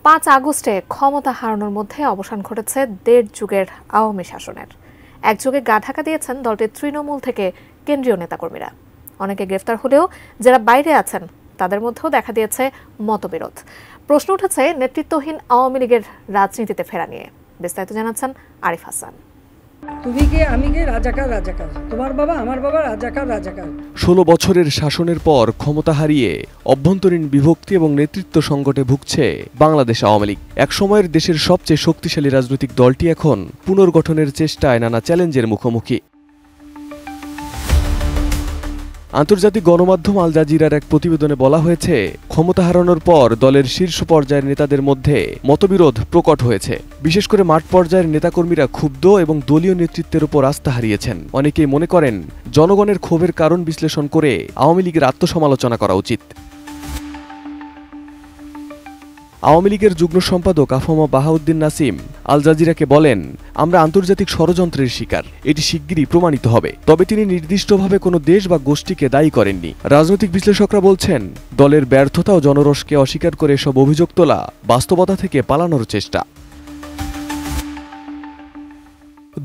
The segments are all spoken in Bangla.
5 আগস্টে ক্ষমতা হারানোর মধ্যে অবসান ঘটেছে দেড় যুগের আওয়ামী শাসনের। একযোগে গা ঢাকা দিয়েছেন দলটির তৃণমূল থেকে কেন্দ্রীয় নেতাকর্মীরা। অনেকে গ্রেফতার হলেও যারা বাইরে আছেন তাদের মধ্যেও দেখা দিয়েছে মতবিরোধ। প্রশ্ন উঠেছে নেতৃত্বহীন আওয়ামী লীগের রাজনীতিতে ফেরা নিয়ে। বিস্তারিত জানাচ্ছেন আরিফ হাসান। তুমি কে আমি কে, রাজাকার রাজাকার, তোমার বাবা আমার বাবা, রাজাকার রাজাকার। 16 বছরের শাসনের পর ক্ষমতা হারিয়ে অভ্যন্তরীণ বিভক্তি এবং নেতৃত্ব সংকটে ভুগছে বাংলাদেশ আওয়ামী লীগ। একসময়ের দেশের সবচেয়ে শক্তিশালী রাজনৈতিক দলটি এখন পুনর্গঠনের চেষ্টায় নানা চ্যালেঞ্জের মুখোমুখি। আন্তর্জাতিক গণমাধ্যম আল জাজিরার এক প্রতিবেদনে বলা হয়েছে, ক্ষমতা হারানোর পর দলের শীর্ষ পর্যায়ের নেতাদের মধ্যে মতবিরোধ প্রকট হয়েছে। বিশেষ করে মাঠ পর্যায়ের নেতাকর্মীরা ক্ষুব্ধ এবং দলীয় নেতৃত্বের উপর আস্থা হারিয়েছেন। অনেকেই মনে করেন জনগণের ক্ষোভের কারণ বিশ্লেষণ করে আওয়ামী লীগের আত্মসমালোচনা করা উচিত। আওয়ামী লীগের যুগ্ম সম্পাদক আফমা বাহাউদ্দিন নাসিম আল জাজিরাকে বলেন, আমরা আন্তর্জাতিক ষড়যন্ত্রের শিকার, এটি শিগগিরই প্রমাণিত হবে। তবে তিনি নির্দিষ্টভাবে কোনো দেশ বা গোষ্ঠীকে দায়ী করেননি। রাজনৈতিক বিশ্লেষকরা বলছেন, দলের ব্যর্থতা ও জনরোষকে অস্বীকার করে সব অভিযোগ তোলা বাস্তবতা থেকে পালানোর চেষ্টা।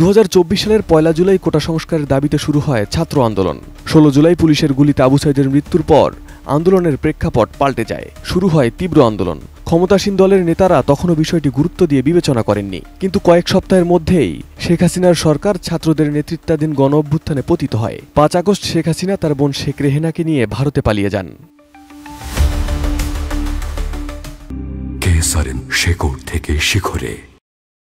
2024 সালের 1 জুলাই কোটা সংস্কারের দাবিতে শুরু হয় ছাত্র আন্দোলন। 16 জুলাই পুলিশের গুলিতে আবু সাইদের মৃত্যুর পর আন্দোলনের প্রেক্ষাপট পাল্টে যায়। শুরু হয় তীব্র আন্দোলন। ক্ষমতাসীন দলের নেতারা তখনও বিষয়টি গুরুত্ব দিয়ে বিবেচনা করেননি। কিন্তু কয়েক সপ্তাহের মধ্যেই শেখ হাসিনার সরকার ছাত্রদের নেতৃত্বাধীন গণ অভ্যুত্থানে পতিত হয়। 5 আগস্ট শেখ হাসিনা তার বোন শেখ রেহেনাকে নিয়ে ভারতে পালিয়ে যান। শেকড় থেকে শিখরে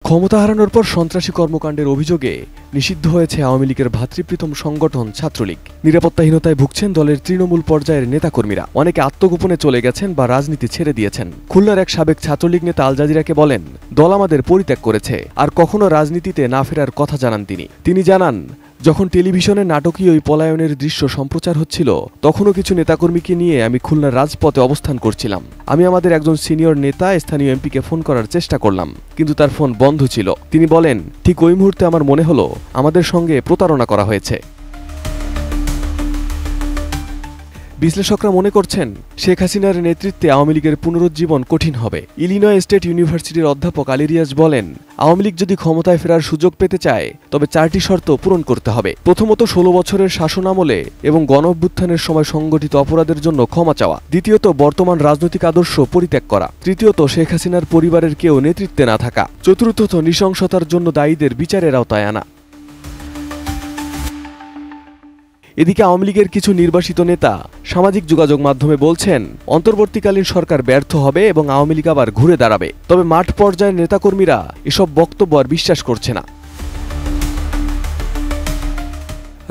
ক্ষমতা হারানোর পর সন্ত্রাসী কর্মকাণ্ডের অভিযোগে নিষিদ্ধ হয়েছে আওয়ামী লীগের ভ্রাতৃপ্রীতম সংগঠন ছাত্রলীগ। নিরাপত্তাহীনতায় ভুগছেন দলের তৃণমূল পর্যায়ের নেতাকর্মীরা। অনেকে আত্মগোপনে চলে গেছেন বা রাজনীতি ছেড়ে দিয়েছেন। খুলনার এক সাবেক ছাত্রলীগ নেতা আল জাজিরাকে বলেন, দল আমাদের পরিত্যাগ করেছে, আর কখনো রাজনীতিতে না ফেরার কথা জানান তিনি জানান, যখন টেলিভিশনে নাটকীয় ওই পলায়নের দৃশ্য সম্প্রচার হচ্ছিল, তখনও কিছু নেতাকর্মীকে নিয়ে আমি খুলনার রাজপথে অবস্থান করছিলাম। আমি আমাদের একজন সিনিয়র নেতা স্থানীয় এমপিকে ফোন করার চেষ্টা করলাম, কিন্তু তার ফোন বন্ধ ছিল। তিনি বলেন, ঠিক ওই মুহূর্তে আমার মনে হলো আমাদের সঙ্গে প্রতারণা করা হয়েছে। বিশ্লেষকরা মনে করছেন, শেখ হাসিনার নেতৃত্বে আওয়ামী লীগের পুনরুজ্জীবন কঠিন হবে। ইলিনয় স্টেট ইউনিভার্সিটির অধ্যাপক আলী রিয়াজ বলেন, আওয়ামী লীগ যদি ক্ষমতায় ফেরার সুযোগ পেতে চায় তবে 4টি শর্ত পূরণ করতে হবে। প্রথমত, 16 বছরের শাসনামলে এবং গণ অভ্যুত্থানের সময় সংগঠিত অপরাধের জন্য ক্ষমা চাওয়া। দ্বিতীয়ত, বর্তমান রাজনৈতিক আদর্শ পরিত্যাগ করা। তৃতীয়ত, শেখ হাসিনার পরিবারের কেউ নেতৃত্বে না থাকা। চতুর্থত, নৃশংসতার জন্য দায়ীদের বিচারের আওতায় আনা। এদিকে আওয়ামী লীগের কিছু নির্বাসিত নেতা সামাজিক যোগাযোগ মাধ্যমে বলছেন, অন্তর্বর্তীকালীন সরকার ব্যর্থ হবে এবং আওয়ামী লীগ আবার ঘুরে দাঁড়াবে। তবে মাঠ পর্যায়ের নেতাকর্মীরা এসব বক্তব্য আর বিশ্বাস করছে না।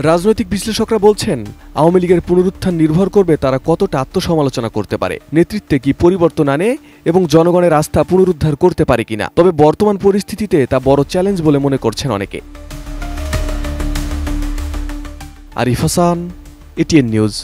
রাজনৈতিক বিশ্লেষকরা বলছেন, আওয়ামী লীগের পুনরুত্থান নির্ভর করবে তারা কতটা আত্মসমালোচনা করতে পারে, নেতৃত্বে কি পরিবর্তন আনে এবং জনগণের আস্থা পুনরুদ্ধার করতে পারে কিনা। তবে বর্তমান পরিস্থিতিতে তা বড় চ্যালেঞ্জ বলে মনে করছেন অনেকে। Arif Hasan, ATN news.